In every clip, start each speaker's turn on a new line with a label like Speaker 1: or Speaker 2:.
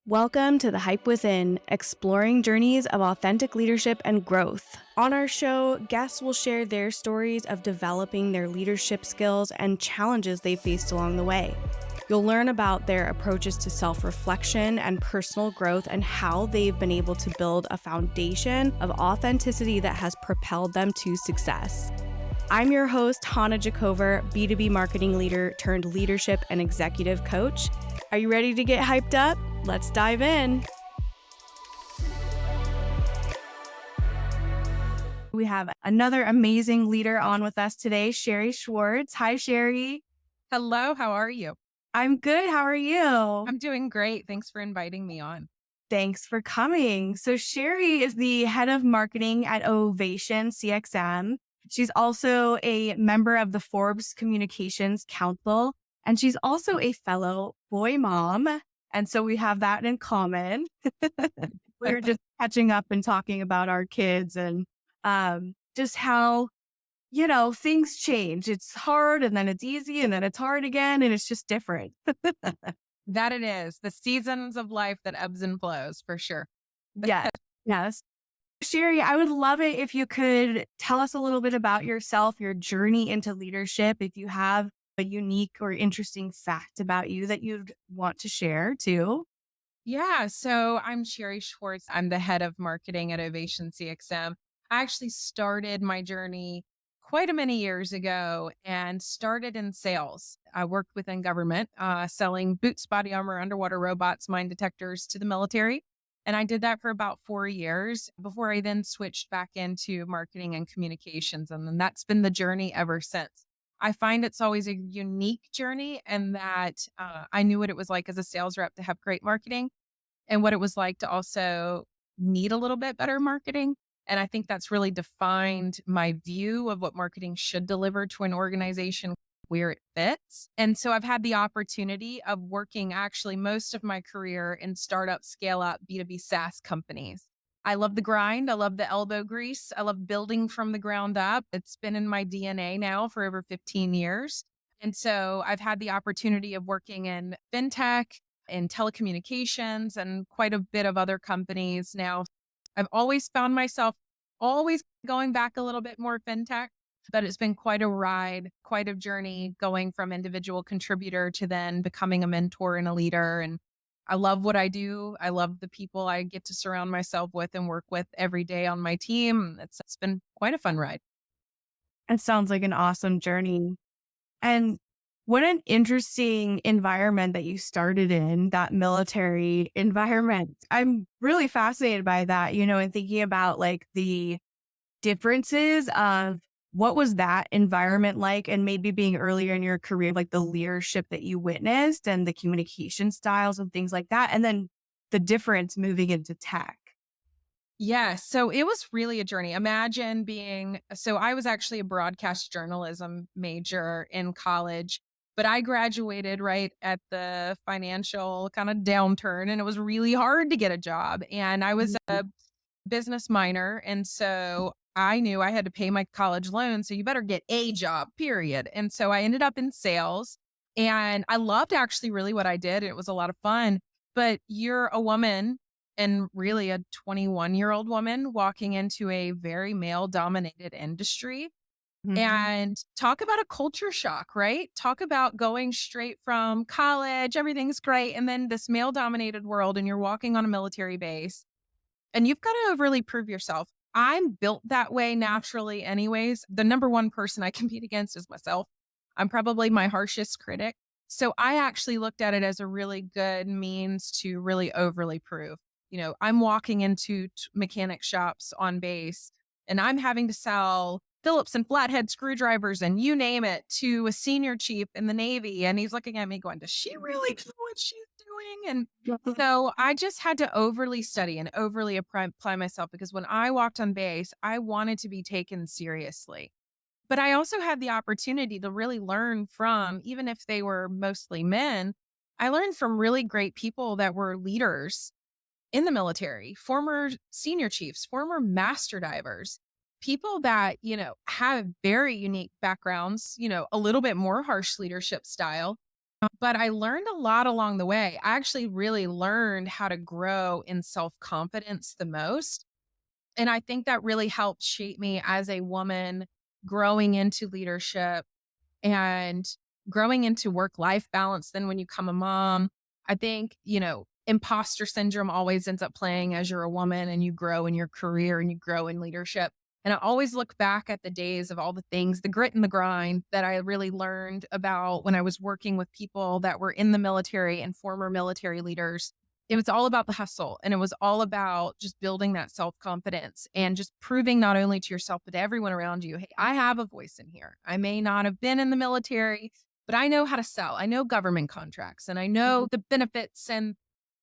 Speaker 1: Welcome to The Hype Within, exploring journeys of authentic leadership and growth. On our show, guests will share their stories of developing their leadership skills and challenges they faced along the way. You'll learn about their approaches to self-reflection and personal growth and how they've been able to build a foundation of authenticity that has propelled them to success. I'm your host, Hannah Jacover, B2B marketing leader turned leadership and executive coach. Are you ready to get hyped up? Let's dive in. We have another amazing leader on with us today, Sherri Schwartz. Hi, Sherri.
Speaker 2: Hello, how are you?
Speaker 1: I'm good. How are you?
Speaker 2: I'm doing great. Thanks for inviting me on.
Speaker 1: Thanks for coming. So Sherri is the head of marketing at OvationCXM. She's also a member of the Forbes Communications Council, and she's also a fellow boy mom. And so we have that in common. We're just catching up and talking about our kids and just how, things change. It's hard and then it's easy and then it's hard again. And it's just different.
Speaker 2: That it is. The seasons of life that ebbs and flows, for sure.
Speaker 1: Yes. Yes. Sherri, I would love it if you could tell us a little bit about yourself, your journey into leadership, if you have a unique or interesting fact about you that you'd want to share too.
Speaker 2: Yeah, so I'm Sherri Schwartz. I'm the head of marketing at OvationCXM. I actually started my journey quite a many years ago and started in sales. I worked within government, selling boots, body armor, underwater robots, mine detectors to the military. And I did that for about 4 years before I then switched back into marketing and communications. And then that's been the journey ever since. I find it's always a unique journey, and that I knew what it was like as a sales rep to have great marketing and what it was like to also need a little bit better marketing. And I think that's really defined my view of what marketing should deliver to an organization where it fits. And so I've had the opportunity of working actually most of my career in startup, scale up B2B SaaS companies. I love the grind. I love the elbow grease. I love building from the ground up. It's been in my DNA now for over 15 years. And so I've had the opportunity of working in fintech, in telecommunications, and quite a bit of other companies now. I've always found myself always going back a little bit more fintech, but it's been quite a ride, quite a journey going from individual contributor to then becoming a mentor and a leader. And I love what I do. I love the people I get to surround myself with and work with every day on my team. It's been quite a fun ride.
Speaker 1: It sounds like an awesome journey. And what an interesting environment that you started in, that military environment. I'm really fascinated by that, and thinking about like the differences of what was that environment like, and maybe being earlier in your career, like the leadership that you witnessed and the communication styles and things like that. And then the difference moving into tech.
Speaker 2: Yeah, so it was really a journey. Imagine so I was actually a broadcast journalism major in college, but I graduated right at the financial kind of downturn, and it was really hard to get a job. And I was a business minor. And so I knew I had to pay my college loan. So you better get a job, period. And so I ended up in sales, and I loved actually really what I did. It was a lot of fun. But you're a woman, and really a 21-year-old woman walking into a very male dominated industry.
Speaker 1: Mhm.
Speaker 2: And talk about a culture shock, right? Talk about going straight from college, everything's great. And then this male dominated world, and you're walking on a military base, and you've got to overly prove yourself. I'm built that way naturally, anyways. The number one person I compete against is myself. I'm probably my harshest critic. So I actually looked at it as a really good means to really overly prove. I'm walking into mechanic shops on base, and I'm having to sell Phillips and flathead screwdrivers and you name it to a senior chief in the Navy. And he's looking at me going, does she really know what she's doing? And so I just had to overly study and overly apply myself, because when I walked on base, I wanted to be taken seriously. But I also had the opportunity to really learn from, even if they were mostly men, I learned from really great people that were leaders in the military, former senior chiefs, former master divers, people that, have very unique backgrounds, a little bit more harsh leadership style, But I learned a lot along the way. I actually really learned how to grow in self confidence the most. And I think that really helped shape me as a woman growing into leadership and growing into work life balance. Then when you become a mom, I think, imposter syndrome always ends up playing as you're a woman and you grow in your career and you grow in leadership. And I always look back at the days of all the things, the grit and the grind that I really learned about when I was working with people that were in the military and former military leaders. It was all about the hustle, and it was all about just building that self confidence and just proving not only to yourself, but to everyone around you, hey, I have a voice in here. I may not have been in the military, but I know how to sell. I know government contracts and I know the benefits and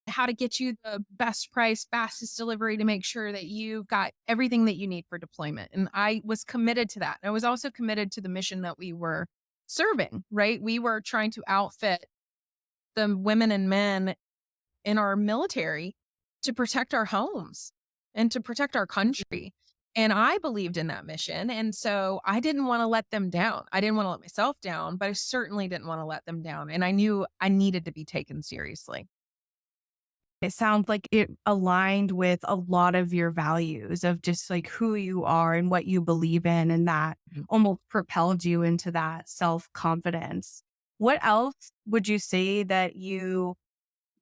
Speaker 2: how to get you the best price, fastest delivery to make sure that you've got everything that you need for deployment. And I was committed to that. And I was also committed to the mission that we were serving, right? We were trying to outfit the women and men in our military to protect our homes and to protect our country. And I believed in that mission. And so I didn't want to let them down. I didn't want to let myself down, but I certainly didn't want to let them down. And I knew I needed to be taken seriously.
Speaker 1: It sounds like it aligned with a lot of your values of just like who you are and what you believe in, and that almost propelled you into that self confidence. What else would you say that you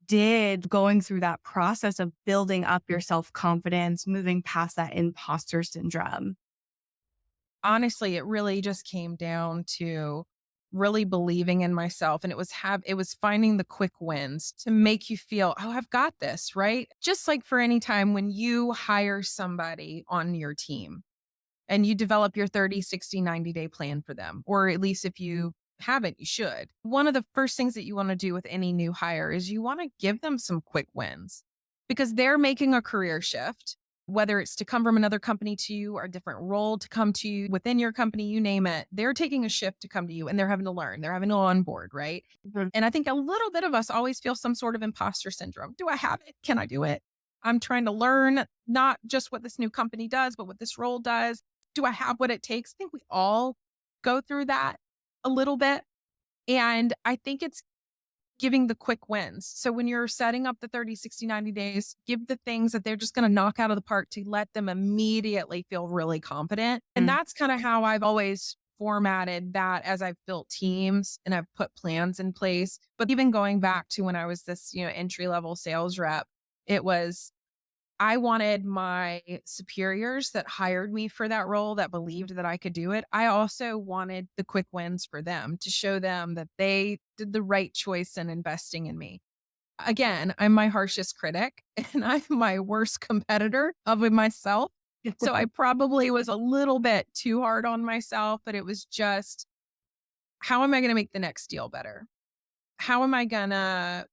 Speaker 1: did going through that process of building up your self confidence, moving past that imposter syndrome?
Speaker 2: Honestly, it really just came down to really believing in myself, and it was finding the quick wins to make you feel, "Oh, I've got this," right? Just like for any time when you hire somebody on your team and you develop your 30, 60, 90-day plan for them, or at least if you haven't, you should. One of the first things that you want to do with any new hire is you want to give them some quick wins because they're making a career shift, whether it's to come from another company to you or a different role to come to you within your company, you name it. They're taking a shift to come to you and they're having to learn, they're having to onboard, right?
Speaker 1: Mhm.
Speaker 2: And I think a little bit of us always feel some sort of imposter syndrome. Do I have it? Can I do it? I'm trying to learn not just what this new company does, but what this role does. Do I have what it takes? I think we all go through that a little bit. And I think it's giving the quick wins. So when you're setting up the 30, 60, 90 days, give the things that they're just going to knock out of the park to let them immediately feel really confident. And
Speaker 1: Mm.
Speaker 2: that's kind of how I've always formatted that as I've built teams and I've put plans in place. But even going back to when I was this, entry level sales rep, it was I wanted my superiors that hired me for that role that believed that I could do it. I also wanted the quick wins for them to show them that they did the right choice in investing in me. Again, I'm my harshest critic and I'm my worst competitor of myself. So I probably was a little bit too hard on myself, but it was just, how am I going to make the next deal better? How am I going to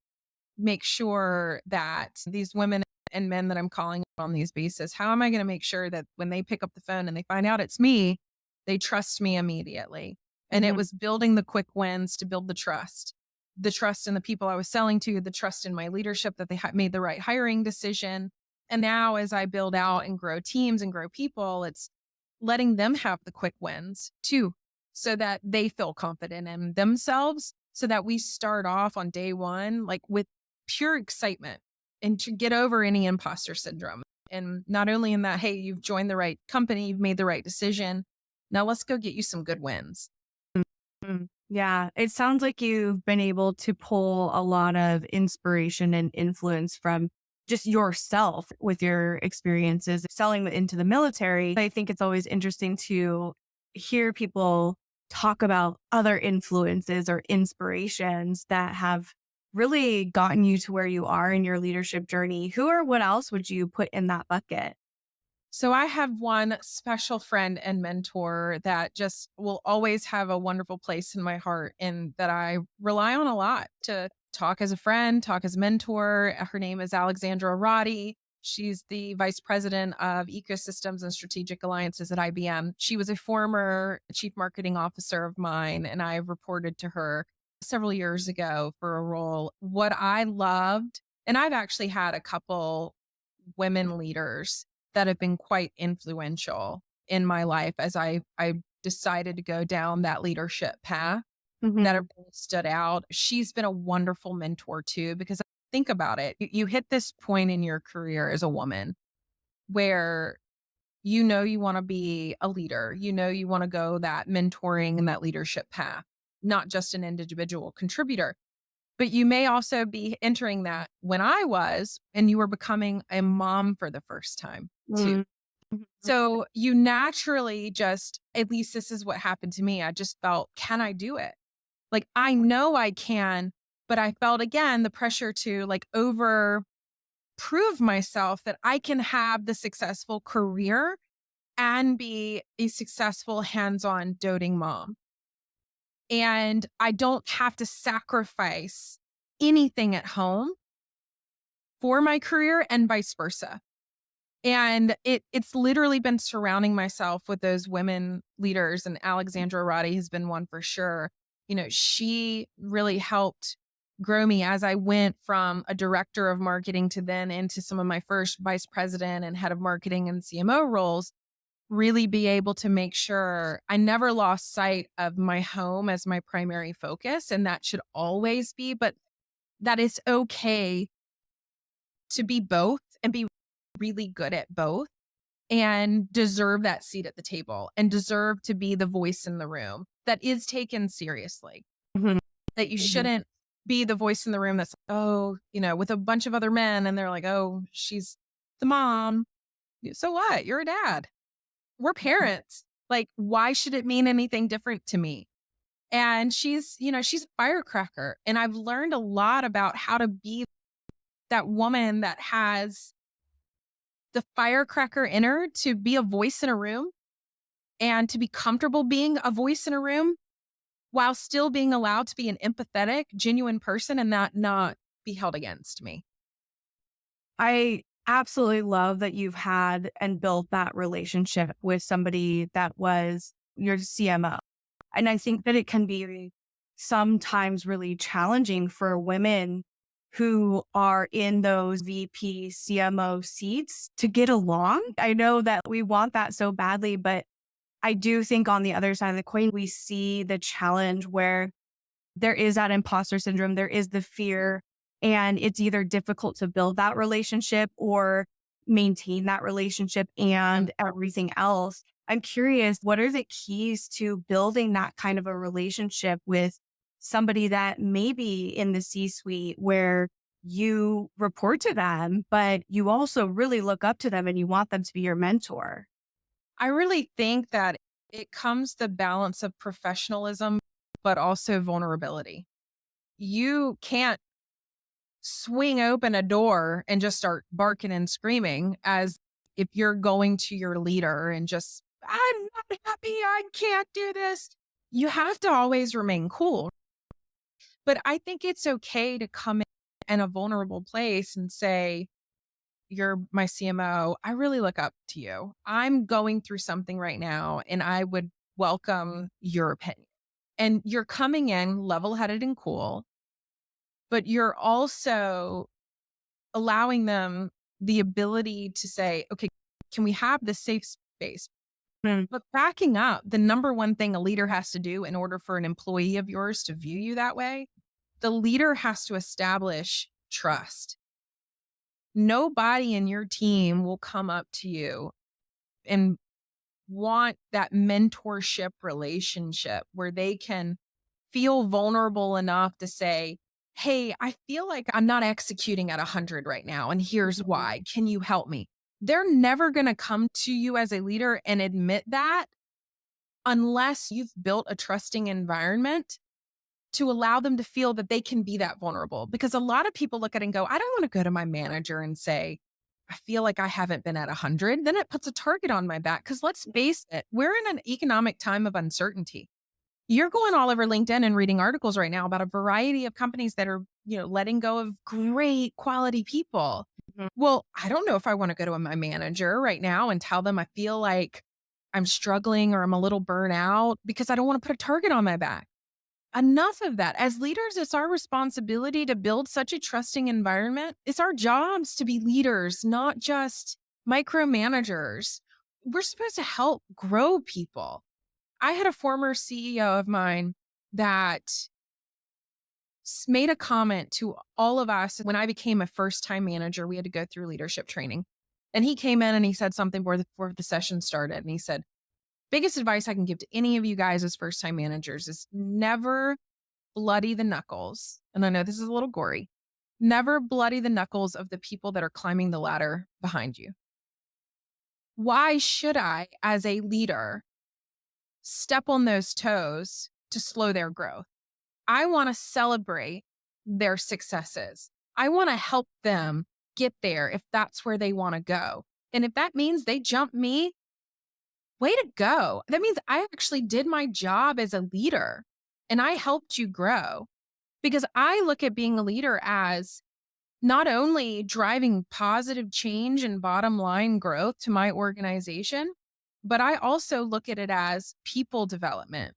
Speaker 2: make sure that these women and men that I'm calling on these bases, how am I going to make sure that when they pick up the phone and they find out it's me, they trust me immediately? And it
Speaker 1: Mhm.
Speaker 2: was building the quick wins to build the trust in the people I was selling to, the trust in my leadership that they had made the right hiring decision. And now as I build out and grow teams and grow people, it's letting them have the quick wins too, so that they feel confident in themselves, so that we start off on day one, like with pure excitement and to get over any imposter syndrome. And not only in that, hey, you've joined the right company, you've made the right decision. Now let's go get you some good wins.
Speaker 1: Mm. Yeah, it sounds like you've been able to pull a lot of inspiration and influence from just yourself with your experiences selling into the military. I think it's always interesting to hear people talk about other influences or inspirations that have really gotten you to where you are in your leadership journey. Who or what else would you put in that bucket?
Speaker 2: So I have one special friend and mentor that just will always have a wonderful place in my heart and that I rely on a lot to talk as a friend, talk as a mentor. Her name is Alexandra Roddy. She's the vice president of ecosystems and strategic alliances at IBM. She was a former chief marketing officer of mine, and I reported to her several years ago for a role. What I loved, and I've actually had a couple women leaders that have been quite influential in my life as I decided to go down that leadership path. that have
Speaker 1: Mhm.
Speaker 2: really stood out. She's been a wonderful mentor too, because think about it. You hit this point in your career as a woman where you want to be a leader, you want to go that mentoring and that leadership path, not just an individual contributor. But you may also be entering that when I was, and you were becoming a mom for the first time too.
Speaker 1: Mhm. Mhm.
Speaker 2: So you naturally just, at least this is what happened to me. I just felt, can I do it? Like, I know I can, but I felt again the pressure to like over prove myself that I can have the successful career and be a successful hands on doting mom. And I don't have to sacrifice anything at home for my career and vice versa. And it's literally been surrounding myself with those women leaders, and Alexandra Roddy has been one for sure. She really helped grow me as I went from a director of marketing to then into some of my first vice president and head of marketing and CMO roles, really be able to make sure I never lost sight of my home as my primary focus. And that should always be, but that it's okay to be both and be really good at both and deserve that seat at the table and deserve to be the voice in the room that is taken seriously.
Speaker 1: Mhm.
Speaker 2: That you
Speaker 1: Mhm.
Speaker 2: shouldn't be the voice in the room that's, oh, with a bunch of other men and they're like, oh, she's the mom. So what? You're a dad. We're parents. Like, why should it mean anything different to me? And she's a firecracker. And I've learned a lot about how to be that woman that has the firecracker in her to be a voice in a room and to be comfortable being a voice in a room while still being allowed to be an empathetic, genuine person and that not be held against me.
Speaker 1: I absolutely love that you've had and built that relationship with somebody that was your CMO. And I think that it can be sometimes really challenging for women who are in those VP CMO seats to get along. I know that we want that so badly, but I do think on the other side of the coin, we see the challenge where there is that imposter syndrome, there is the fear, and it's either difficult to build that relationship or maintain that relationship and everything else. I'm curious, what are the keys to building that kind of a relationship with somebody that may be in the C suite where you report to them, but you also really look up to them and you want them to be your mentor?
Speaker 2: I really think that it comes the balance of professionalism, but also vulnerability. You can't swing open a door and just start barking and screaming as if you're going to your leader and just, I'm not happy. I can't do this. You have to always remain cool. But I think it's okay to come in a vulnerable place and say, you're my CMO. I really look up to you. I'm going through something right now and I would welcome your opinion. And you're coming in level headed and cool, but you're also allowing them the ability to say, okay, can we have this safe space?
Speaker 1: Mm.
Speaker 2: But backing up, the number one thing a leader has to do in order for an employee of yours to view you that way, the leader has to establish trust. Nobody in your team will come up to you and want that mentorship relationship where they can feel vulnerable enough to say, hey, I feel like I'm not executing at 100 right now. And here's
Speaker 1: Mhm.
Speaker 2: why. Can you help me? They're never going to come to you as a leader and admit that unless you've built a trusting environment to allow them to feel that they can be that vulnerable. Because a lot of people look at it and go, I don't want to go to my manager and say, I feel like I haven't been at 100. Then it puts a target on my back. Because let's face it, we're in an economic time of uncertainty. You're going all over LinkedIn and reading articles right now about a variety of companies that are, letting go of great quality people.
Speaker 1: Mhm.
Speaker 2: Well, I don't know if I want to go to my manager right now and tell them I feel like I'm struggling or I'm a little burnt out because I don't want to put a target on my back. Enough of that. As leaders, it's our responsibility to build such a trusting environment. It's our jobs to be leaders, not just micromanagers. We're supposed to help grow people. I had a former CEO of mine that made a comment to all of us. When I became a first time manager, we had to go through leadership training. And he came in and he said something before the session started. And he said, biggest advice I can give to any of you guys as first time managers is never bloody the knuckles. And I know this is a little gory. Never bloody the knuckles of the people that are climbing the ladder behind you. Why should I, as a leader, step on those toes to slow their growth? I want to celebrate their successes. I want to help them get there if that's where they want to go. And if that means they jump me, way to go. That means I actually did my job as a leader and I helped you grow. Because I look at being a leader as not only driving positive change and bottom line growth to my organization, but I also look at it as people development.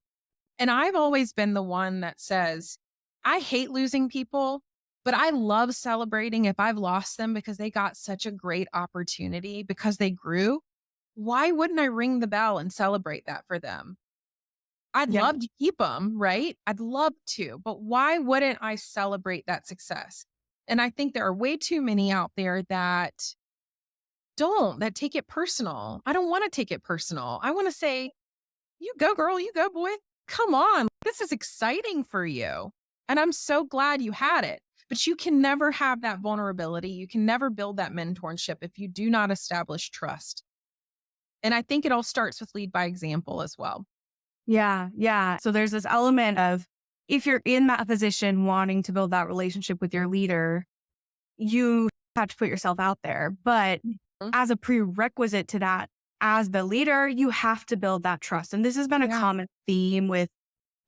Speaker 2: And I've always been the one that says, I hate losing people, but I love celebrating if I've lost them because they got such a great opportunity because they grew. Why wouldn't I ring the bell and celebrate that for them? I'd
Speaker 1: Yeah.
Speaker 2: love to keep them, right? I'd love to, but why wouldn't I celebrate that success? And I think there are way too many out there that that take it personal. I don't want to take it personal. I want to say, you go, girl, you go, boy. Come on. This is exciting for you. And I'm so glad you had it. But you can never have that vulnerability. You can never build that mentorship if you do not establish trust. And I think it all starts with lead by example as well.
Speaker 1: Yeah. Yeah. So there's this element of if you're in that position wanting to build that relationship with your leader, you have to put yourself out there. But
Speaker 2: Mhm.
Speaker 1: as a prerequisite to that, as the leader, you have to build that trust. And this has been a
Speaker 2: Yeah.
Speaker 1: common theme with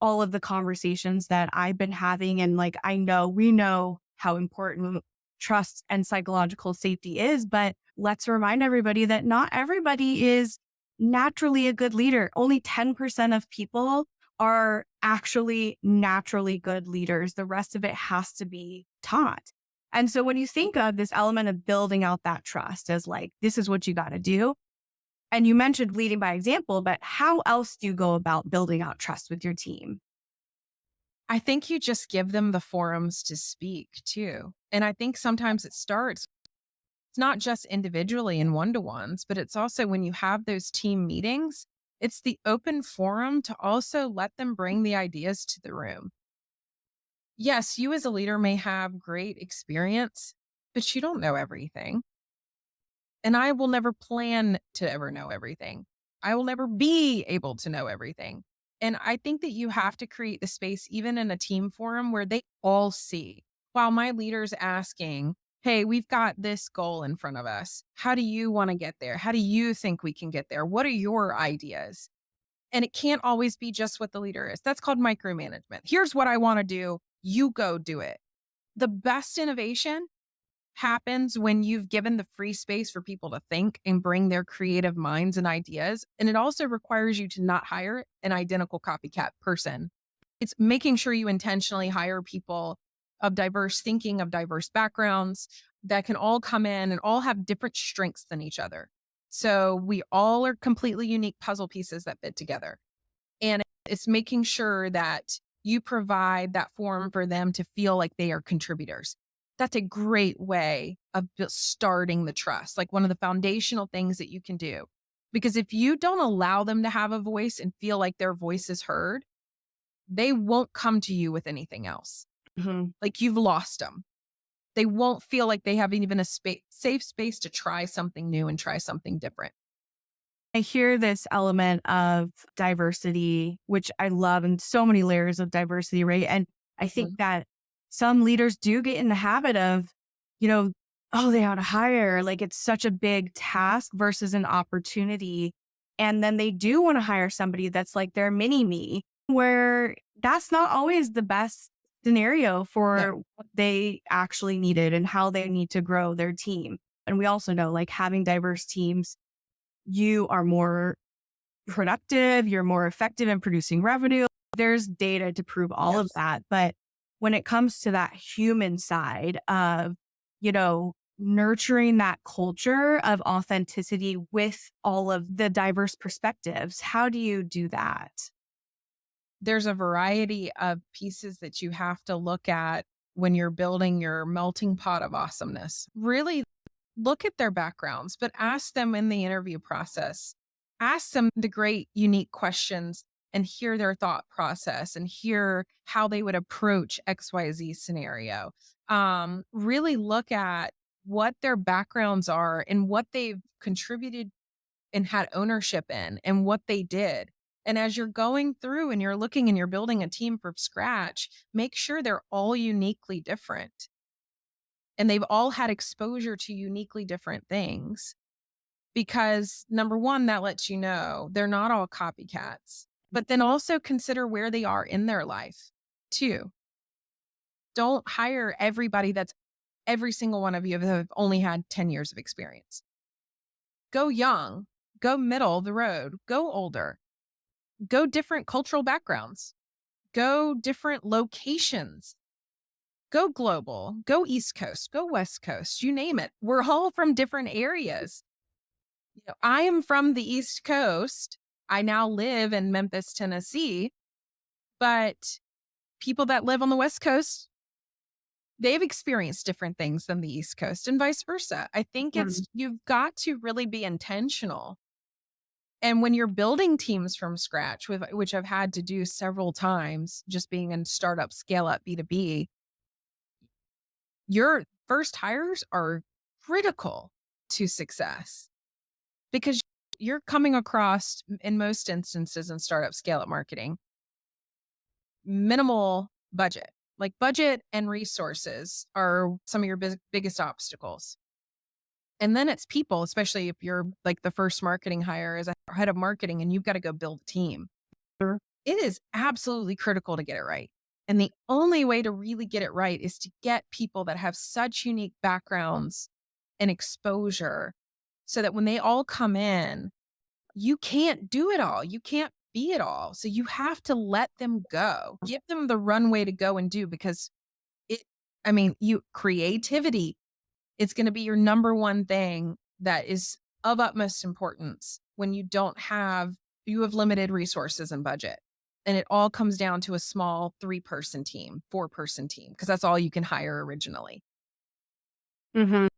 Speaker 1: all of the conversations that I've been having. And like, we know how important trust and psychological safety is, but let's remind everybody that not everybody is naturally a good leader. Only 10% of people are actually naturally good leaders. The rest of it has to be taught. And so when you think of this element of building out that trust as like, this is what you got to do. And you mentioned leading by example, but how else do you go about building out trust with your team?
Speaker 2: I think you just give them the forums to speak too. And I think sometimes it's not just individually in one to ones, but it's also when you have those team meetings, it's the open forum to also let them bring the ideas to the room. Yes, you as a leader may have great experience, but you don't know everything. And I will never plan to ever know everything. I will never be able to know everything. And I think that you have to create the space, even in a team forum, where they all see. While my leader's asking, hey, we've got this goal in front of us. How do you want to get there? How do you think we can get there? What are your ideas? And it can't always be just what the leader is. That's called micromanagement. Here's what I want to do. You go do it. The best innovation happens when you've given the free space for people to think and bring their creative minds and ideas. And it also requires you to not hire an identical copycat person. It's making sure you intentionally hire people of diverse thinking, of diverse backgrounds that can all come in and all have different strengths than each other. So we all are completely unique puzzle pieces that fit together. And it's making sure that you provide that forum for them to feel like they are contributors. That's a great way of starting the trust, like one of the foundational things that you can do. Because if you don't allow them to have a voice and feel like their voice is heard, they won't come to you with anything else.
Speaker 1: Mhm.
Speaker 2: Like you've lost them. They won't feel like they have even a safe space to try something new and try something different.
Speaker 1: I hear this element of diversity, which I love, and so many layers of diversity, right? And I think
Speaker 2: Mhm.
Speaker 1: that some leaders do get in the habit of, you know, oh, they ought to hire. Like it's such a big task versus an opportunity. And then they do want to hire somebody that's like their mini me, where that's not always the best scenario
Speaker 2: No.
Speaker 1: for what they actually needed and how they need to grow their team. And we also know like having diverse teams, you are more productive, you're more effective in producing revenue. There's data to prove all of
Speaker 2: Yes.
Speaker 1: that. But when it comes to that human side of, nurturing that culture of authenticity with all of the diverse perspectives, how do you do that?
Speaker 2: there's a variety of pieces that you have to look at when you're building your melting pot of awesomeness. Really look at their backgrounds, but ask them in the interview process. Ask them the great, unique questions and hear their thought process and hear how they would approach XYZ scenario. Really look at what their backgrounds are and what they've contributed and had ownership in and what they did. And as you're going through and you're looking and you're building a team from scratch, make sure they're all uniquely different and they've all had exposure to uniquely different things. Because number one, that lets you know they're not all copycats, but then also consider where they are in their life too. Don't hire everybody that's every single one of you that have only had 10 years of experience. Go young, go middle of the road, go older, go different cultural backgrounds, go different locations, go global, go East Coast, go West Coast, you name it. We're all from different areas. I am from the East Coast. I now live in Memphis, Tennessee, but people that live on the West Coast, they've experienced different things than the East Coast and vice versa. I think you've got to really be intentional. And when you're building teams from scratch, which I've had to do several times, just being in startup, scale up, B2B, your first hires are critical to success because you're coming across, in most instances in startup scale up marketing, minimal budget. Like budget and resources are some of your biggest obstacles. And then it's people, especially if you're like the first marketing hire as a head of marketing and you've got to go build a team.
Speaker 1: Sure.
Speaker 2: It is absolutely critical to get it right. And the only way to really get it right is to get people that have such unique backgrounds and exposure so that when they all come in, you can't do it all. You can't be it all. So you have to let them go. Give them the runway to go and do because creativity, it's going to be your number one thing that is of utmost importance when you have limited resources and budget. And it all comes down to a small 3-person team, 4-person team, because that's all you can hire originally.
Speaker 1: Mhm.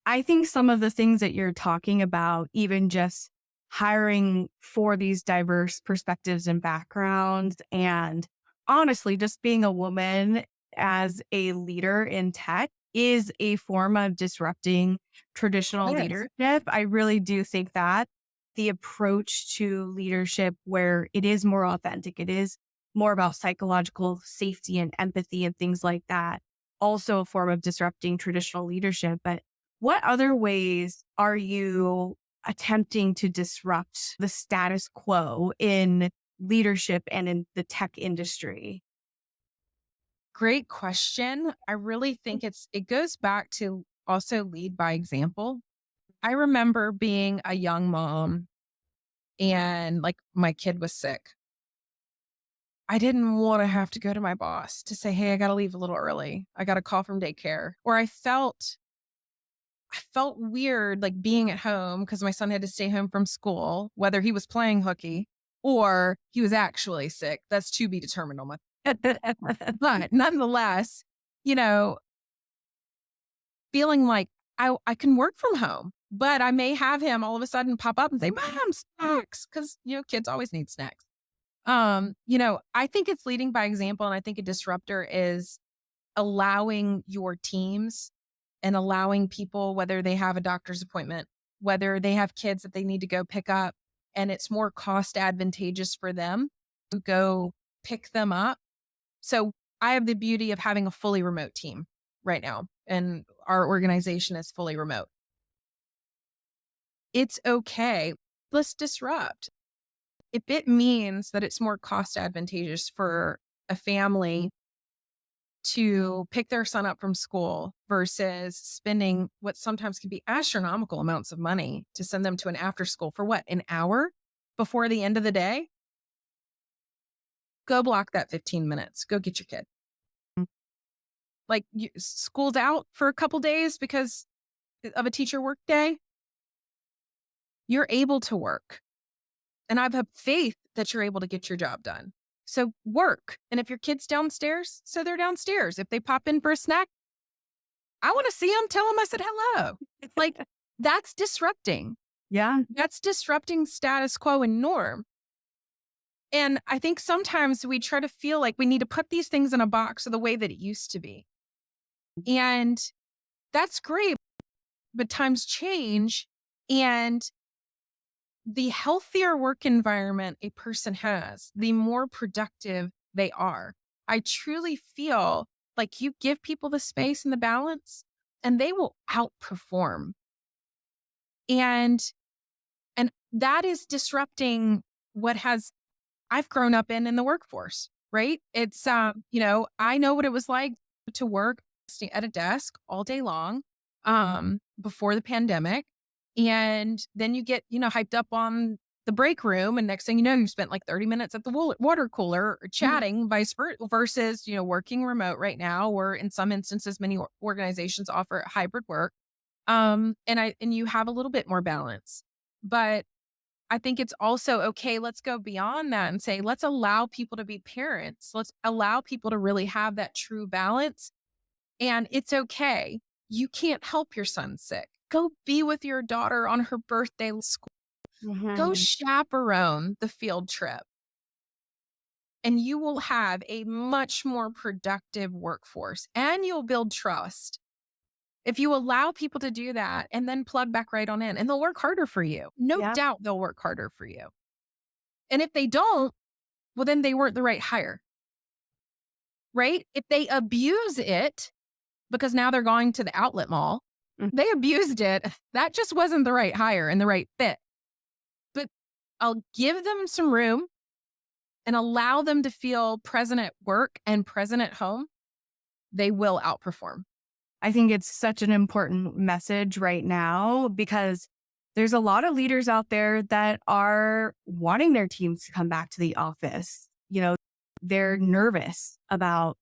Speaker 1: I think some of the things that you're talking about, even just hiring for these diverse perspectives and backgrounds, and honestly, just being a woman as a leader in tech is a form of disrupting traditional
Speaker 2: Yes.
Speaker 1: leadership. I really do think that the approach to leadership where it is more authentic, it is more about psychological safety and empathy and things like that, also a form of disrupting traditional leadership. But what other ways are you attempting to disrupt the status quo in leadership and in the tech industry?
Speaker 2: Great question. I really think it goes back to also lead by example. I remember being a young mom and like my kid was sick. I didn't want to have to go to my boss to say, "Hey, I got to leave a little early. I got a call from daycare." Or I felt weird like being at home because my son had to stay home from school, whether he was playing hooky or he was actually sick. That's to be determined on my but nonetheless, you know, feeling like I can work from home, but I may have him all of a sudden pop up and say, "Mom, snacks," because kids always need snacks. I think it's leading by example, and I think a disruptor is allowing your teams and allowing people, whether they have a doctor's appointment, whether they have kids that they need to go pick up, and it's more cost advantageous for them to go pick them up. So I have the beauty of having a fully remote team right now, and our organization is fully remote. It's okay. Let's disrupt. If it means that it's more cost advantageous for a family to pick their son up from school versus spending what sometimes can be astronomical amounts of money to send them to an after school for what, an hour before the end of the day? Go block that 15 minutes. Go get your kid. Like school's out for a couple days because of a teacher work day. You're able to work. And I've had faith that you're able to get your job done. So work. And if your kid's downstairs, so they're downstairs. If they pop in for a snack, I want to see them, tell them I said hello. It's like, that's disrupting.
Speaker 1: Yeah.
Speaker 2: That's disrupting status quo and norm. And I think sometimes we try to feel like we need to put these things in a box of the way that it used to be. And that's great, but times change. And the healthier work environment a person has, the more productive they are. I truly feel like you give people the space and the balance, and they will outperform. And that is disrupting what has I've grown up in the workforce, right? It's I know what it was like to work at a desk all day long before the pandemic. And then you get, hyped up on the break room, and next thing you know, you've spent like 30 minutes at the water cooler or chatting versus, working remote right now, where in some instances many organizations offer hybrid work. And you have a little bit more balance. But I think it's also okay. Let's go beyond that and say, let's allow people to be parents. Let's allow people to really have that true balance. And it's okay. You can't help your son sick. Go be with your daughter on her birthday school. Go chaperone the field trip. And you will have a much more productive workforce, and you'll build trust. If you allow people to do that and then plug back right on in, and they'll work harder for you. No doubt they'll work harder for you. And if they don't, well, then they weren't the right hire, right? If they abuse it because now they're going to the outlet mall, they abused it. That just wasn't the right hire and the right fit. But I'll give them some room and allow them to feel present at work and present at home. They will outperform.
Speaker 1: I think it's such an important message right now, because there's a lot of leaders out there that are wanting their teams to come back to the office. They're nervous about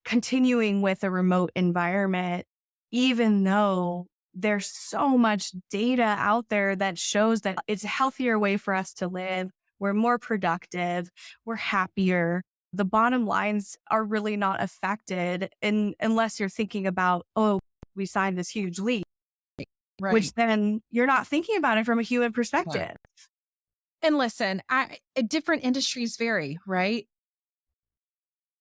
Speaker 1: continuing with a remote environment, even though there's so much data out there that shows that it's a healthier way for us to live. We're more productive. We're happier. The bottom lines are really not affected unless you're thinking about, oh, we signed this huge lease,
Speaker 2: Right.
Speaker 1: which then you're not thinking about it from a human perspective.
Speaker 2: Right. And listen, different industries vary, right?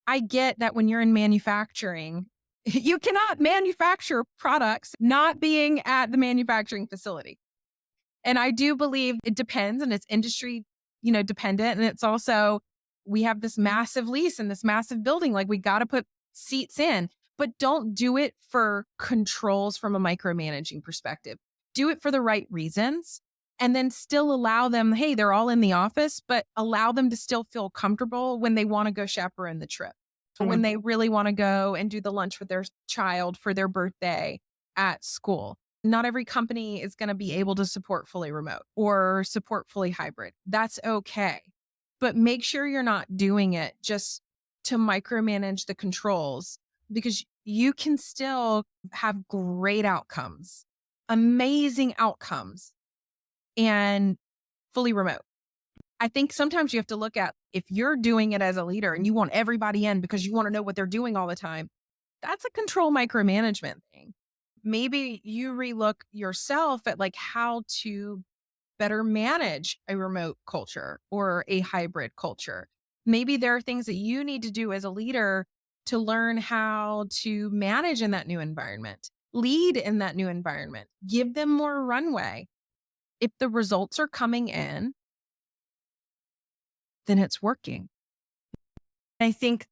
Speaker 2: I get that when you're in manufacturing, you cannot manufacture products not being at the manufacturing facility. And I do believe it depends, and it's industry, dependent. And it's also, we have this massive lease in this massive building. Like, we got to put seats in, but don't do it for controls from a micromanaging perspective. Do it for the right reasons, and then still allow them, hey, they're all in the office, but allow them to still feel comfortable when they want to go chaperone the trip, or when they really want to go and do the lunch with their child for their birthday at school. Not every company is going to be able to support fully remote or support fully hybrid. That's okay. But make sure you're not doing it just to micromanage the controls, because you can still have great outcomes, amazing outcomes, and fully remote. I think sometimes you have to look at, if you're doing it as a leader and you want everybody in because you want to know what they're doing all the time, that's a control micromanagement thing. Maybe you relook yourself at like how to better manage a remote culture or a hybrid culture. Maybe there are things that you need to do as a leader to learn how to manage in that new environment, lead in that new environment, give them more runway. If the results are coming in, then it's working.
Speaker 1: I think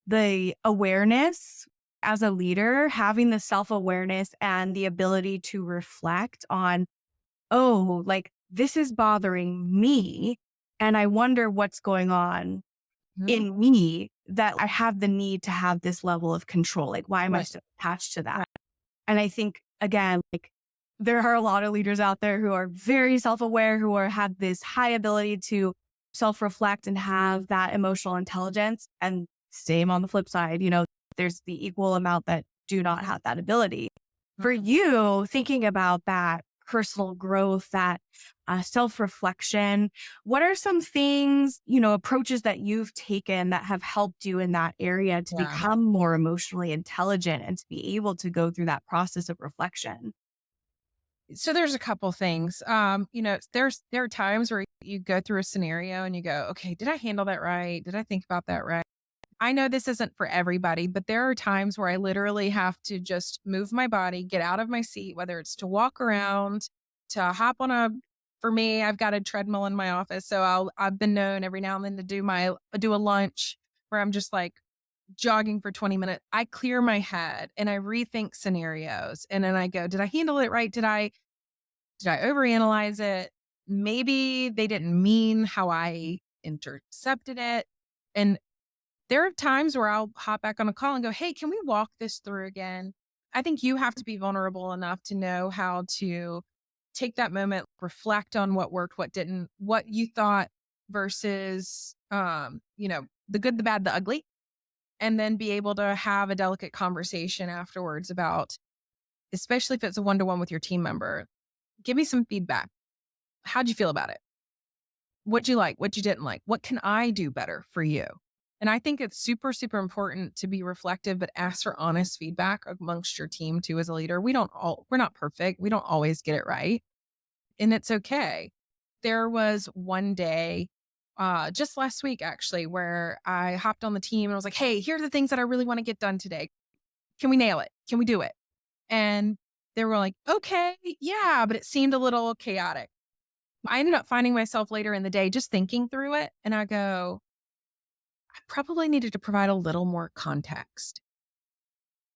Speaker 1: the awareness as a leader, having the self-awareness and the ability to reflect on, oh, like, this is bothering me, and I wonder what's going on in me that I have the need to have this level of control. Like, why am I so attached to that? Right. And I think, again, like, there are a lot of leaders out there who are very self-aware, who have this high ability to self-reflect and have that emotional intelligence. And same on the flip side, there's the equal amount that do not have that ability. For you, thinking about that personal growth, that self reflection. What are some things, approaches that you've taken that have helped you in that area to
Speaker 2: Yeah.
Speaker 1: become more emotionally intelligent and to be able to go through that process of reflection?
Speaker 2: So there's a couple things. There are times where you go through a scenario and you go, okay, did I handle that right? Did I think about that right? I know this isn't for everybody, but there are times where I literally have to just move my body, get out of my seat, whether it's to walk around, to hop on for me, I've got a treadmill in my office. So I've been known every now and then to do a lunch where I'm just like jogging for 20 minutes. I clear my head and I rethink scenarios. And then I go, did I handle it right? Did I overanalyze it? Maybe they didn't mean how I intercepted it. And there are times where I'll hop back on a call and go, "Hey, can we walk this through again?" I think you have to be vulnerable enough to know how to take that moment, reflect on what worked, what didn't, what you thought versus the good, the bad, the ugly, and then be able to have a delicate conversation afterwards about, especially if it's a one-to-one with your team member. Give me some feedback. How'd you feel about it? What'd you like? What you didn't like? What can I do better for you? And I think it's super, super important to be reflective, but ask for honest feedback amongst your team too as a leader. We're not perfect. We don't always get it right. And it's okay. There was one day, just last week actually, where I hopped on the team and I was like, hey, here are the things that I really want to get done today. Can we nail it? Can we do it? And they were like, okay, yeah, but it seemed a little chaotic. I ended up finding myself later in the day just thinking through it. And I go, I probably needed to provide a little more context.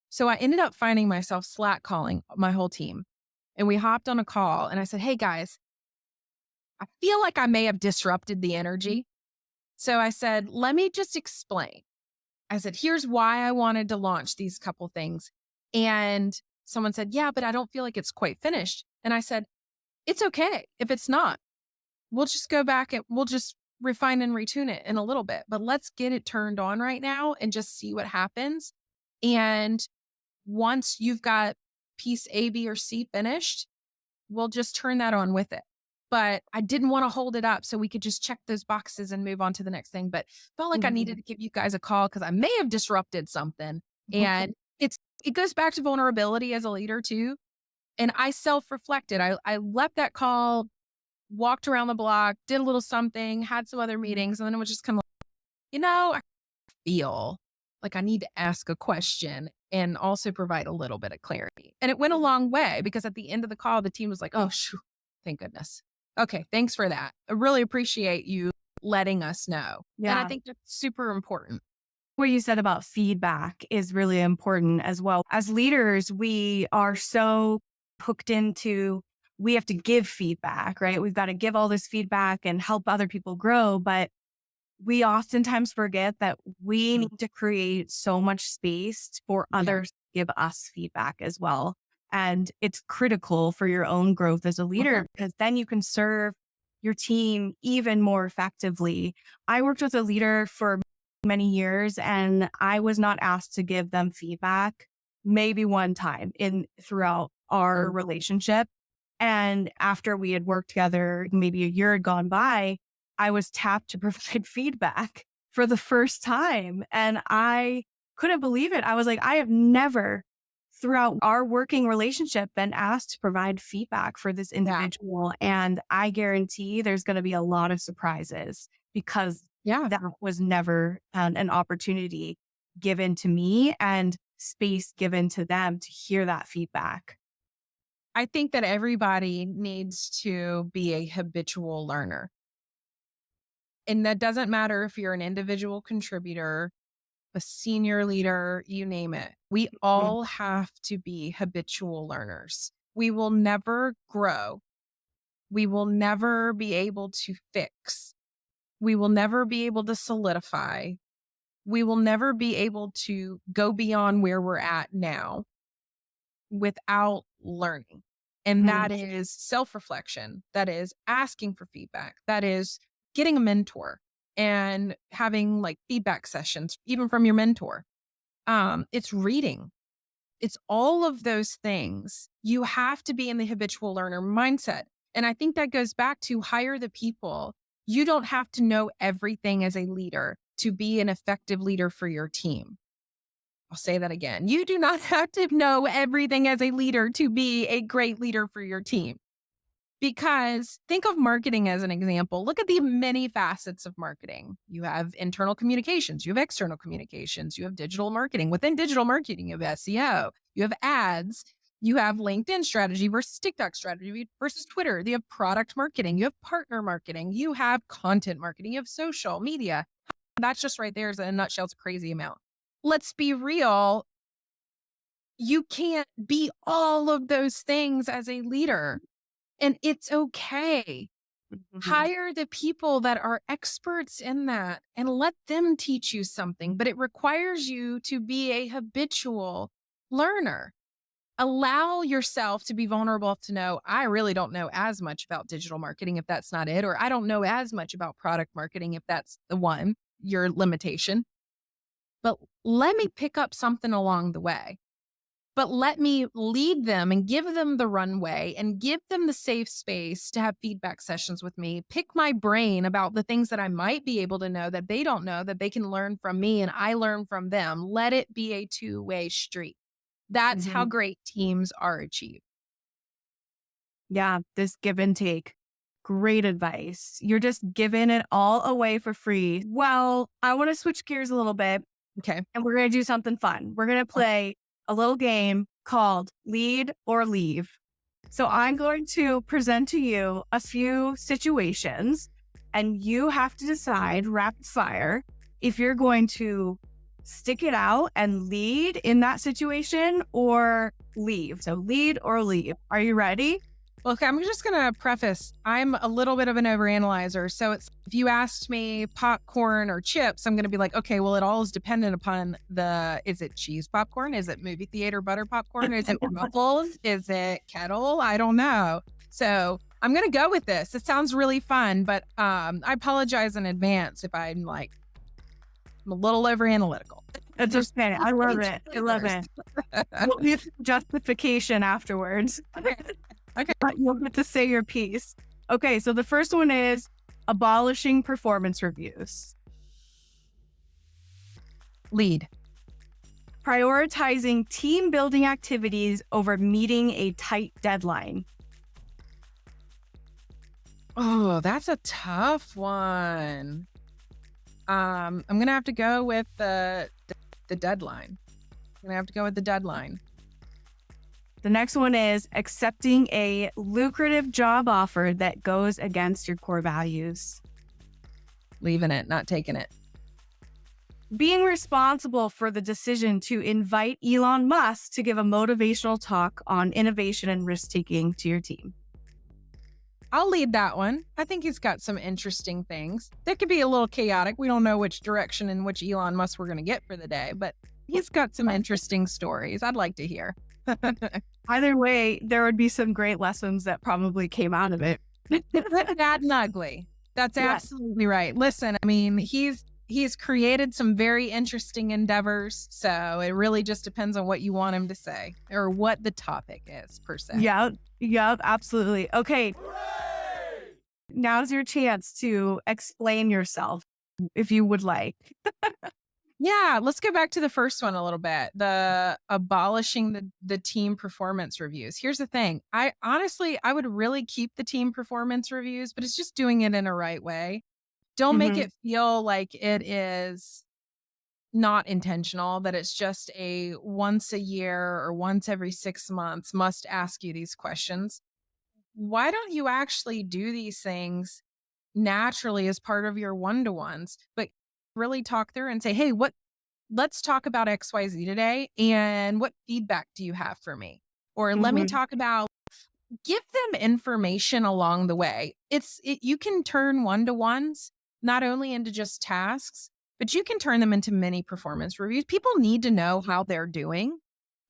Speaker 2: So I ended up finding myself Slack calling my whole team. And we hopped on a call and I said, hey guys, I feel like I may have disrupted the energy. So I said, let me just explain. I said, here's why I wanted to launch these couple things. And someone said, yeah, but I don't feel like it's quite finished. And I said, it's okay if it's not. We'll just go back and we'll just refine and retune it in a little bit, but let's get it turned on right now and just see what happens. And once you've got piece A, B, or C finished, we'll just turn that on with it. But I didn't want to hold it up so we could just check those boxes and move on to the next thing. But felt like I needed
Speaker 1: Mhm.
Speaker 2: to give you guys a call because I may have disrupted something. And it goes back to vulnerability as a leader too. And I self-reflected. I left that call, walked around the block, did a little something, had some other meetings, and then it was just kind of like, I feel like I need to ask a question and also provide a little bit of clarity. And it went a long way because at the end of the call, the team was like, oh, shoo, thank goodness. Okay, thanks for that. I really appreciate you letting us know. And I
Speaker 1: Yeah.
Speaker 2: think that's super important.
Speaker 1: What you said about feedback is really important as well. As leaders, we are so hooked into we have to give feedback, right? We've got to give all this feedback and help other people grow. But we oftentimes forget that we need to create so much space for
Speaker 2: Yeah.
Speaker 1: others to give us feedback as well. And it's critical for your own growth as a leader because then you can serve your team even more effectively. I worked with a leader for many years and I was not asked to give them feedback maybe one time in throughout our relationship. And after we had worked together, maybe a year had gone by, I was tapped to provide feedback for the first time. And I couldn't believe it. I was like, I have never throughout our working relationship been asked to provide feedback for this
Speaker 2: Yeah.
Speaker 1: individual. And I guarantee there's going to be a lot of surprises because
Speaker 2: Yeah.
Speaker 1: that was never an opportunity given to me and space given to them to hear that feedback.
Speaker 2: I think that everybody needs to be a habitual learner. And that doesn't matter if you're an individual contributor, a senior leader, you name it. We
Speaker 1: Mm.
Speaker 2: all have to be habitual learners. We will never grow. We will never be able to fix. We will never be able to solidify. We will never be able to go beyond where we're at now without learning. And
Speaker 1: Mhm.
Speaker 2: that is self reflection. That is asking for feedback. That is getting a mentor and having like feedback sessions, even from your mentor. It's reading. It's all of those things. You have to be in the habitual learner mindset. And I think that goes back to hire the people. You don't have to know everything as a leader to be an effective leader for your team. I'll say that again. You do not have to know everything as a leader to be a great leader for your team. Because think of marketing as an example. Look at the many facets of marketing. You have internal communications, you have external communications, you have digital marketing. Within digital marketing, you have SEO, you have ads, you have LinkedIn strategy versus TikTok strategy versus Twitter. You have product marketing, you have partner marketing, you have content marketing, you have social media. That's just right there is in a nutshell. It's a crazy amount. Let's be real. You can't be all of those things as a leader. And it's okay.
Speaker 1: Mhm.
Speaker 2: Hire the people that are experts in that and let them teach you something, but it requires you to be a habitual learner. Allow yourself to be vulnerable to know, I really don't know as much about digital marketing if that's not it, or I don't know as much about product marketing if that's the one, your limitation. But let me pick up something along the way. But let me lead them and give them the runway and give them the safe space to have feedback sessions with me. Pick my brain about the things that I might be able to know that they don't know, that they can learn from me and I learn from them. Let it be a two-way street. That's how
Speaker 1: Mhm.
Speaker 2: great teams are achieved.
Speaker 1: Yeah, this give and take. Great advice. You're just giving it all away for free. Well, I want to switch gears a little bit
Speaker 2: Okay.
Speaker 1: and we're going to do something fun. We're going to play a little game called Lead or Leave. So I'm going to present to you a few situations and you have to decide rapid fire if you're going to stick it out and lead in that situation or leave. So lead or leave. Are you ready?
Speaker 2: Well, okay, I'm just going to preface I'm a little bit of an overanalyzer. So it's if you asked me popcorn or chips, I'm going to be like, okay, well, it all is dependent upon is it cheese popcorn? Is it movie theater butter popcorn? Is it muffles? Is it kettle? I don't know. So I'm going to go with this. It sounds really fun, but I apologize in advance if I'm a little over analytical.
Speaker 1: It's okay. I love it. I love it. We'll give justification afterwards.
Speaker 2: Okay. Okay.
Speaker 1: But you'll get to say your piece. Okay, so the first one is abolishing performance reviews,
Speaker 2: Lead.
Speaker 1: prioritizing team building activities over meeting a tight deadline,
Speaker 2: Oh, that's a tough one. I'm gonna have to go with the deadline. I'm gonna have to go with the deadline.
Speaker 1: the next one is accepting a lucrative job offer that goes against your core values,
Speaker 2: Leaving it, not taking it.
Speaker 1: being responsible for the decision to invite Elon Musk to give a motivational talk on innovation and risk taking to your team.
Speaker 2: I'll lead that one. I think he's got some interesting things. That could be a little chaotic. We don't know which direction and which Elon Musk we're gonna get for the day, but he's got some interesting stories I'd like to hear.
Speaker 1: Either way, there would be some great lessons that probably came out of it.
Speaker 2: Bad and ugly. That's
Speaker 1: Yes.
Speaker 2: absolutely right. Listen, I mean, he's created some very interesting endeavors, so it really just depends on what you want him to say or what the topic is per se.
Speaker 1: Yep, absolutely. Okay, now's your chance to explain yourself if you would like.
Speaker 2: Yeah, let's go back to the first one a little bit. The abolishing the team performance reviews. Here's the thing. I honestly I would really keep the team performance reviews, but it's just doing it in a right way. Don't make
Speaker 1: Mhm.
Speaker 2: it feel like it is not intentional, that it's just a once a year or once every 6 months must ask you these questions. Why don't you actually do these things naturally as part of your one-to-ones, but really talk through and say, "Hey, let's talk about XYZ today and what feedback do you have for me?" Or let me
Speaker 1: Mhm.
Speaker 2: talk about give them information along the way. You can turn one-to-ones not only into just tasks, but you can turn them into mini performance reviews. People need to know how they're doing,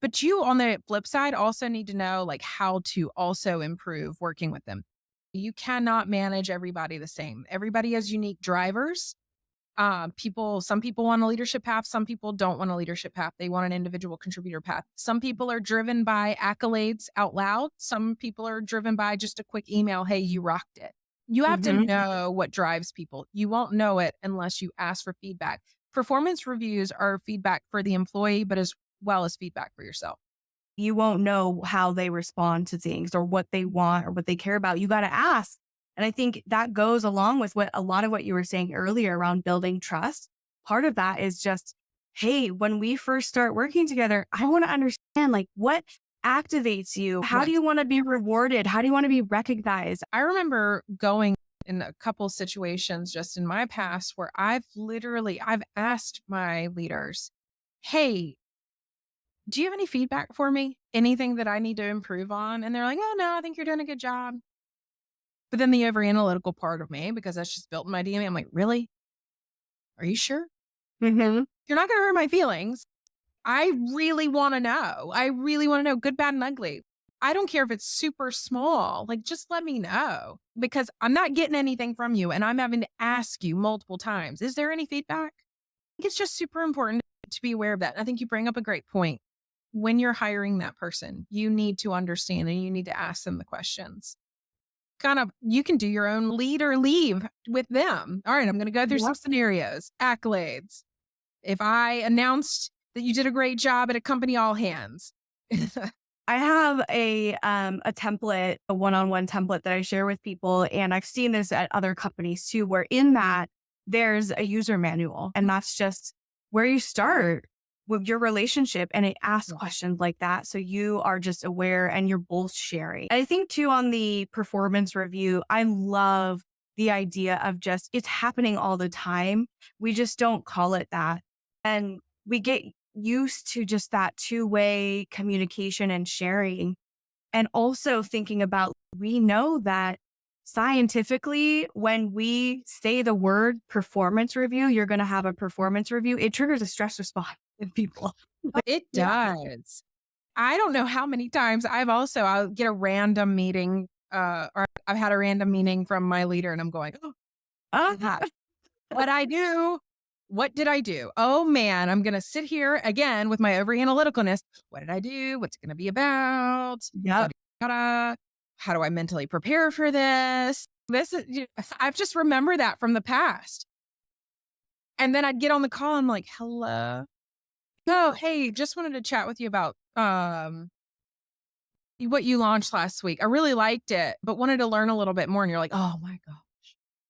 Speaker 2: but you on the flip side also need to know like how to also improve working with them. You cannot manage everybody the same. Everybody has unique drivers Some people want a leadership path. Some people don't want a leadership path. They want an individual contributor path. Some people are driven by accolades out loud. Some people are driven by just a quick email. Hey, you rocked it. You have to
Speaker 1: Mhm.
Speaker 2: know what drives people. You won't know it unless you ask for feedback. Performance reviews are feedback for the employee, but as well as feedback for yourself.
Speaker 1: You won't know how they respond to things or what they want or what they care about. You got to ask. And I think that goes along with what a lot of what you were saying earlier around building trust. Part of that is just, hey, when we first start working together, I want to understand like what activates you? How do
Speaker 2: Yes.
Speaker 1: you want to be rewarded? How do you want to be recognized?
Speaker 2: I remember going in a couple situations just in my past where I've asked my leaders, "Hey, do you have any feedback for me? Anything that I need to improve on?" And they're like, "Oh no, I think you're doing a good job." But then the over analytical part of me, because that's just built in my DNA, I'm like, "Really? Are you sure?
Speaker 1: Hmm.
Speaker 2: You're not going to hurt my feelings. I really want to know. I really want to know, good, bad, and ugly. I don't care if it's super small. Like, just let me know because I'm not getting anything from you and I'm having to ask you multiple times. Is there any feedback?" I think it's just super important to be aware of that. And I think you bring up a great point. When you're hiring that person, you need to understand and you need to ask them the questions. Kind of, you can do your own lead or leave with them. All right, I'm going to go through some scenarios, accolades. If I announced that you did a great job at a company all hands.
Speaker 1: I have a template, a one-on-one template that I share with people, and I've seen this at other companies too, where in that there's a user manual, and that's just where you start with your relationship, and it asks
Speaker 2: Yeah.
Speaker 1: questions like that, so you are just aware and you're both sharing. I think too on the performance review, I love the idea of just it's happening all the time. We just don't call it that, and we get used to just that two-way communication and sharing. And also thinking about, we know that scientifically, when we say the word performance review, you're going to have a performance review, it triggers a stress response in people.
Speaker 2: It
Speaker 1: Yeah.
Speaker 2: does. I don't know how many times I'll get a random meeting, or I've had a random meeting from my leader and I'm going, "Oh,
Speaker 1: Uh-huh.
Speaker 2: what I do? What did I do? Oh man, I'm gonna sit here again with my over analyticalness. What did I do? What's it gonna be about?
Speaker 1: Yep.
Speaker 2: Yada, yada. How do I mentally prepare for this? I've just remember that from the past. And then I'd get on the call. I'm like, hello. Oh, hey, just wanted to chat with you about what you launched last week. I really liked it, but wanted to learn a little bit more. And you're like, oh my God,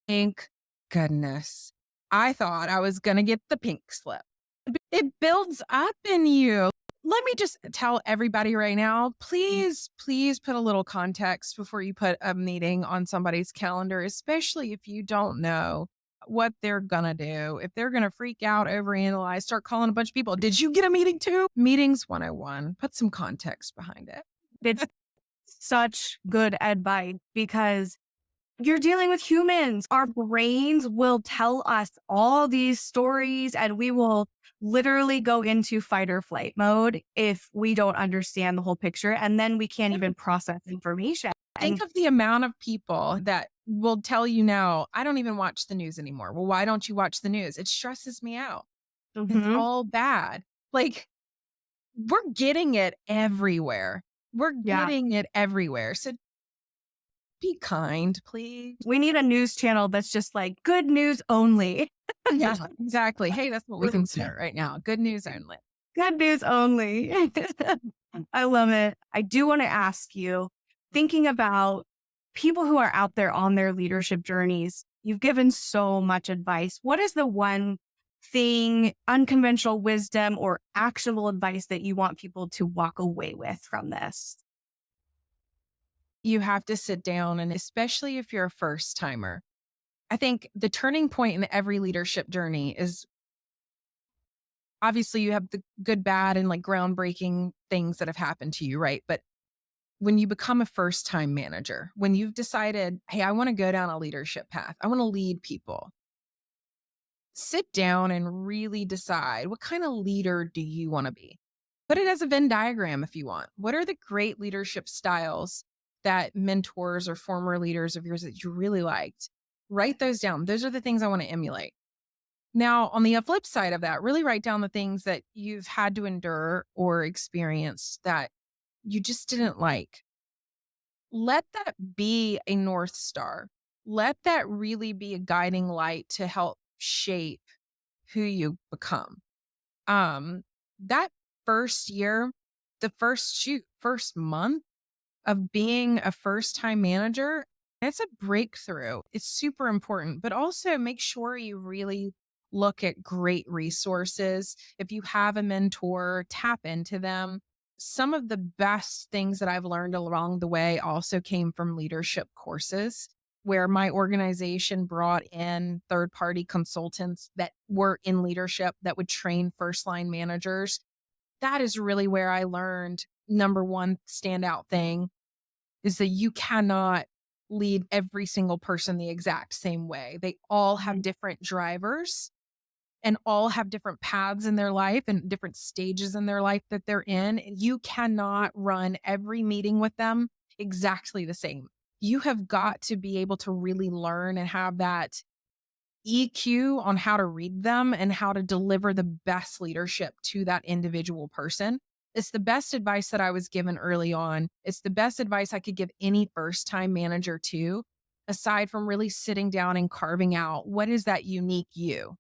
Speaker 2: thank goodness. I thought I was gonna get the pink slip. It builds up in you. Let me just tell everybody right now, please, please put a little context before you put a meeting on somebody's calendar, especially if you don't know what they're gonna do. If they're gonna freak out, overanalyze, start calling a bunch of people. Did you get a meeting too? Meetings 101. Put some context behind it.
Speaker 1: It's such good advice because you're dealing with humans. Our brains will tell us all these stories and we will literally go into fight or flight mode if we don't understand the whole picture. And then we can't even process information.
Speaker 2: Think
Speaker 1: And
Speaker 2: of the amount of people that will tell you now, I don't even watch the news anymore. Well, why don't you watch the news? It stresses me out. It's
Speaker 1: mhm,
Speaker 2: all bad. Like, we're getting it everywhere. We're
Speaker 1: yeah,
Speaker 2: getting it everywhere. So be kind, please.
Speaker 1: we need a news channel that's just like good news only.
Speaker 2: Yeah, exactly. Hey, that's what we can start right now. Good news only.
Speaker 1: Good news only. I love it. I do want to ask you, thinking about people who are out there on their leadership journeys, you've given so much advice. What is the one thing, unconventional wisdom, or actionable advice that you want people to walk away with from this?
Speaker 2: You have to sit down, and especially if you're a first timer, I think the turning point in every leadership journey is obviously you have the good, bad, and like groundbreaking things that have happened to you, right? But when you become a first time manager, when you've decided, hey, I want to go down a leadership path, I want to lead people, sit down and really decide what kind of leader do you want to be? Put it as a Venn diagram if you want. What are the great leadership styles that mentors or former leaders of yours that you really liked? Write those down. Those are the things I want to emulate. Now, on the flip side of that, really write down the things that you've had to endure or experience that you just didn't like. Let that be a North Star. Let that really be a guiding light to help shape who you become. Um, that first year, the first month of being a first time manager, it's a breakthrough. It's super important, but also make sure you really look at great resources. If you have a mentor, tap into them. Some of the best things that I've learned along the way also came from leadership courses where my organization brought in third party consultants that were in leadership that would train first line managers. That is really where I learned number one standout thing is that you cannot lead every single person the exact same way. They all have
Speaker 1: Mhm.
Speaker 2: different drivers and all have different paths in their life and different stages in their life that they're in. And you cannot run every meeting with them exactly the same. You have got to be able to really learn and have that EQ on how to read them and how to deliver the best leadership to that individual person. It's the best advice that I was given early on. It's the best advice I could give any first time manager too, aside from really sitting down and carving out what is that unique you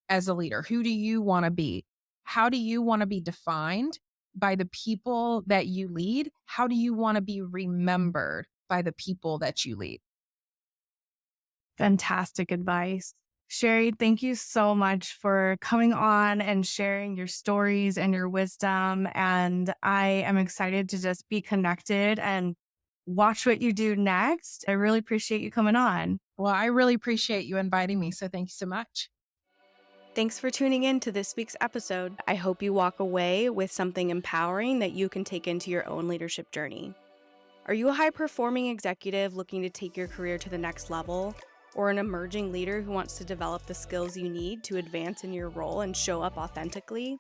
Speaker 2: as a leader? Who do you want to be? How do you want to be defined by the people that you lead? How do you want to be remembered by the people that you lead?
Speaker 1: Fantastic advice. Sherri, thank you so much for coming on and sharing your stories and your wisdom. And I am excited to just be connected and watch what you do next. I really appreciate you coming on.
Speaker 2: Well, I really appreciate you inviting me. So thank you so much.
Speaker 1: Thanks for tuning in to this week's episode. I hope you walk away with something empowering that you can take into your own leadership journey. Are you a high performing executive looking to take your career to the next level? Or an emerging leader who wants to develop the skills you need to advance in your role and show up authentically?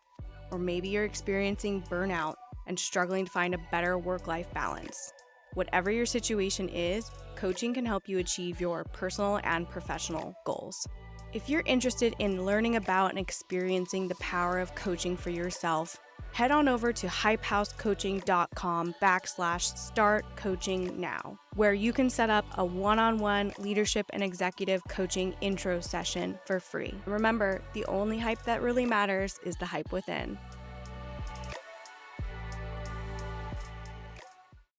Speaker 1: Or maybe you're experiencing burnout and struggling to find a better work-life balance. Whatever your situation is, coaching can help you achieve your personal and professional goals. If you're interested in learning about and experiencing the power of coaching for yourself, head on over to hypehousecoaching.com/start coaching now, where you can set up a one-on-one leadership and executive coaching intro session for free. Remember, the only hype that really matters is the hype within.